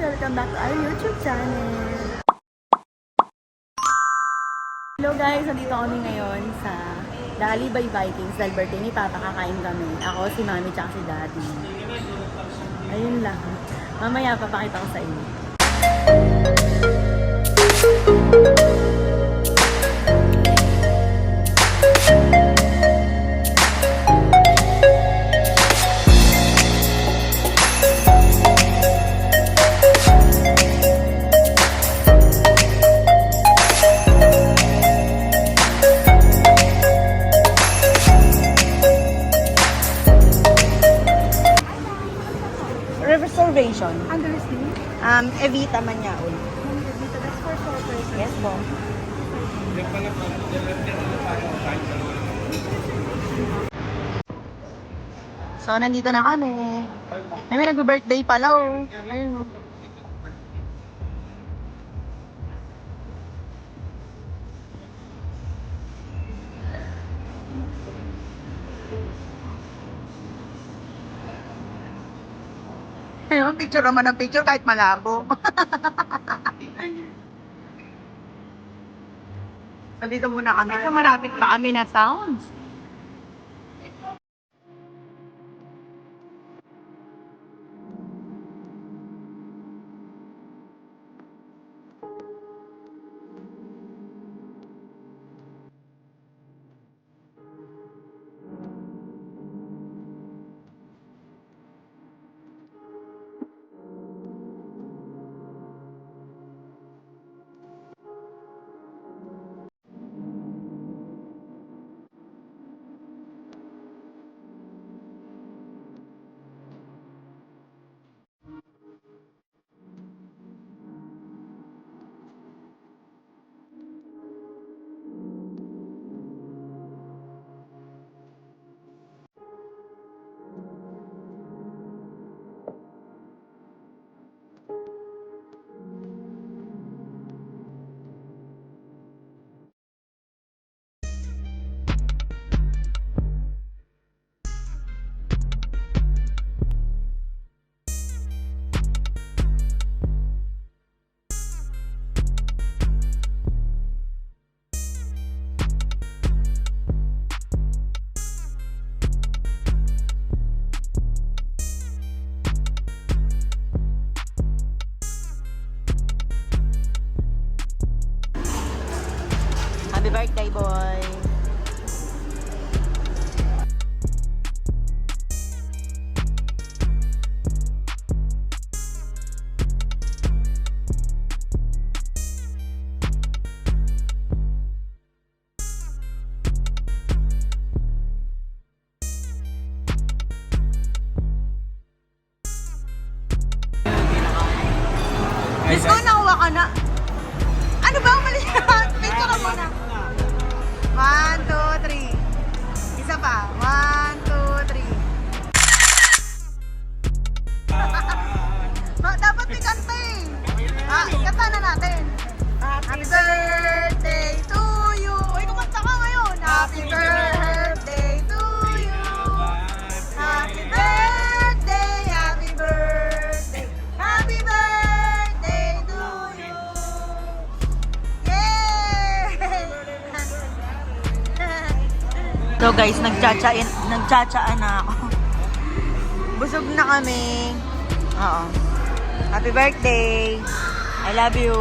Welcome back to our YouTube channel. Hello guys, nandito kami ngayon sa Dali by Vikings dahil birthday ni Papa, kakain kami. Ako, si Mami, tsaka si Daddy. Ayun lang. Mamaya papakita ko sa inyo. Reservation. Understand? Evita Manyaon. Evita, that's for 4 persons. Yes, po. So, nandito na kami. May nag-birthday pala, oh. Ayun, oh. Ayun, picture naman ng picture kahit malabo. Nandito muna kami. So, marapit pa kami na sounds. Happy birthday, boy! Let's go, nakuha ka na! Ano ba? Umalis ka! Picture ka muna! 1, 2, 3. Isa pa. 1, 2, 3. Dapat may kanta eh. Kanta na natin. Happy birthday to you. Uy, kumanta ka ngayon. Happy birthday to you. Happy birthday, happy birthday. Happy birthday to you. Yay! So guys, nagtsatsa na ako. Busog na kami. Oo. Happy birthday. I love you.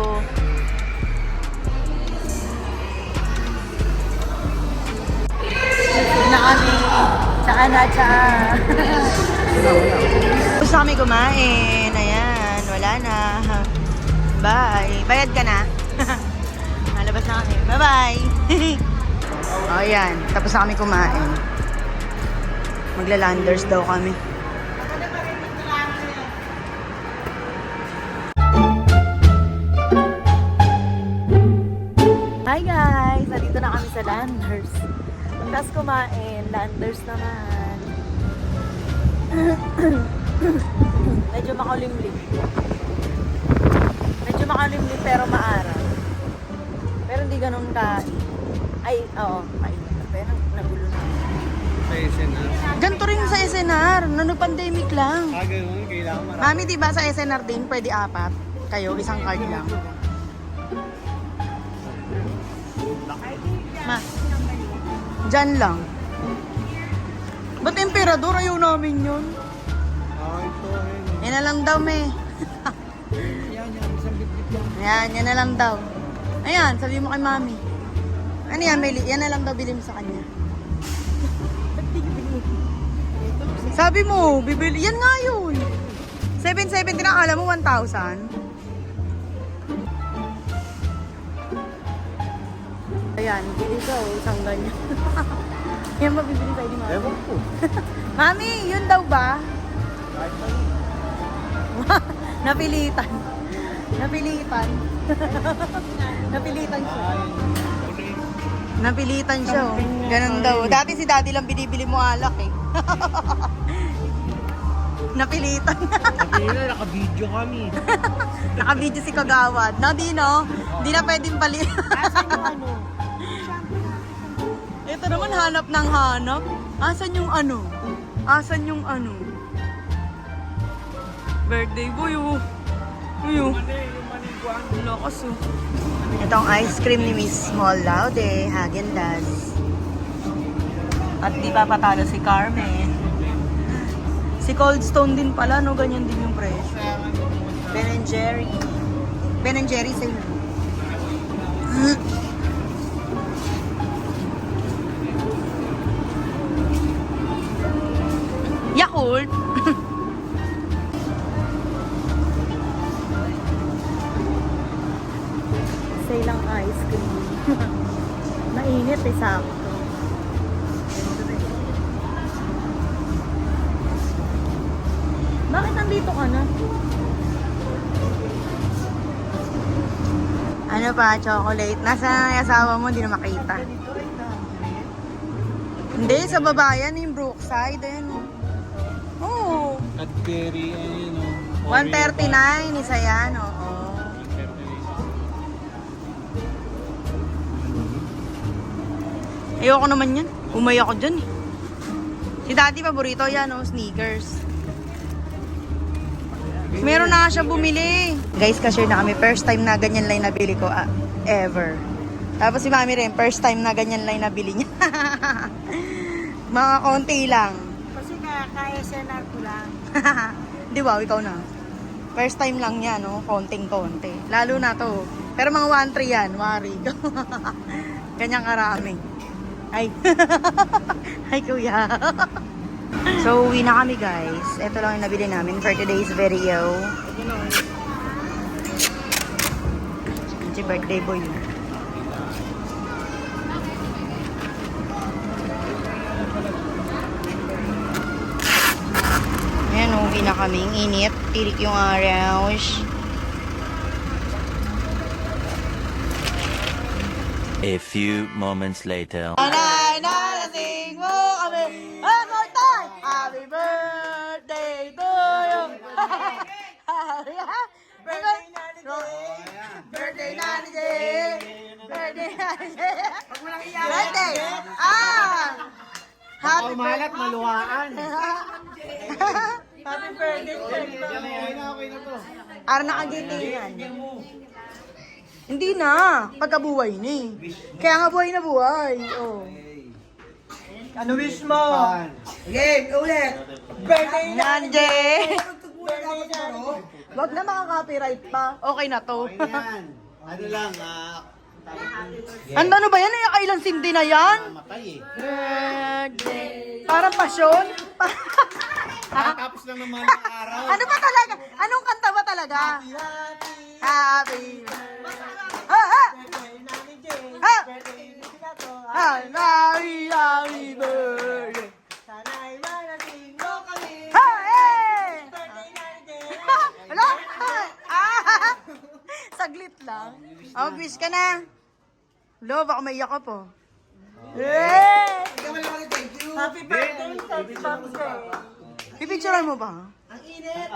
Busog na kami. Tsaka na, tsaka. Gusto kami kumain. Ayan, wala na. Bye. Bayad ka na. Malabas na kami. Bye-bye. O, ayan. Tapos na kami kumain. Magla-landers daw kami. Hi guys! Nandito na kami sa Landers. Tapos kumain. Landers naman. Medyo makulimlim. Medyo makulimlim pero maaraw. Pero hindi ganun ay, oo, mainit. Pero nagulo na. Sa SNR. Ganito rin sa SNR. Nano pandemic lang. Ganun. Kailangan Mami, di ba sa SNR din, pwede 4? Kayo, isang card lang. Ma, dyan lang. Ba't emperador? Ayaw namin yun. Yan na lang daw, me. Yan na lang daw. Ayan, sabi mo kay mami. Ano yan, Meli? Yan na lang daw bilhin mo sa kanya. Sabi mo, bibili. Yan nga yun. 770 na, akala mo 1,000. Ayan, bili ka oh, isang ganyan. Yan ba bibili tayo ni mami? Ewan ko. Mami, yun daw ba? Napilitan. Napilitan. Napilitan siya. Napilitan siya. Oh. Ganun daw. Dati si daddy lang binibili mo alak eh. Napilitan. Sabi na, naka-video kami. Naka-video si Kagawad. No, di no? Di na pwedeng pali. Ito naman hanap ng hanap. Asan yung ano? Asan yung ano? Birthday boy oh. Uyo. Lakas oh. Itong ice cream ni Miss Small Laude, Häagen-Dazs. At di pa patalo si Carmen. Si Cold Stone din pala, no? Ganyan din yung presyo. Ben & Jerry. Ben & Jerry sa'yo. Yakult. Say lang ice cream. Mainit eh, sakto. Bakit nandito ka na? Ano pa, chocolate? Nasa yung asawa mo, hindi na makita. Hindi, sa baba yan, yung Brookside. Ayan. Oo. Cadbury, ano, 139, isa yan, oo. Ayoko naman yan. Umay ako dyan eh. Si daddy paborito yan, oh, sneakers. Meron na siya bumili. Guys, cashier na kami. First time na ganyan lang nabili ko ever. Tapos si mami rin, first time na ganyan lang nabili niya. Mga konti lang. Kasi ka-SNR ko lang. Di ba, ikaw na. First time lang yan, no? Konting-konti. Lalo na to. Pero mga 1-3 yan, wari. Ganyang karami. Ay. Ay, kuya. So, uwi na kami, guys. Ito lang yung nabili namin for today's video. Si birthday boy. Ayan, uwi na kami. Init. Tirik yung araw. A few moments later. Nanay, narating mo kami. One more time! Happy birthday to you! Birthday Nani J! Birthday Nani J! Birthday Nani J! Birthday! Happy malat, maluhaan. Happy birthday! Okay na to. Ara nakagitingan. Hindi na. Pagkabuhay na eh. Kaya nga buhay na buhay. Oh. Ano wish mo? Game, ulit. Birthday Nanje! Wag na makaka-copyright pa. Okay na to. yan. Ano lang, Ano ba yan? Ay, kailan sindi na yan? matay eh. Birthday. Parang pasyon? Tapos lang naman ang araw. Ano ba talaga? Anong kanta ba talaga? Happy birthday. Happy birthday. Sana'y manating mo kami. Hey! Wala? Saglit lang. Wish ka na. Lo, baka maiyak ka po. Hey! Happy birthday, Happy birthday. Pipicturean mo ba? Ang init.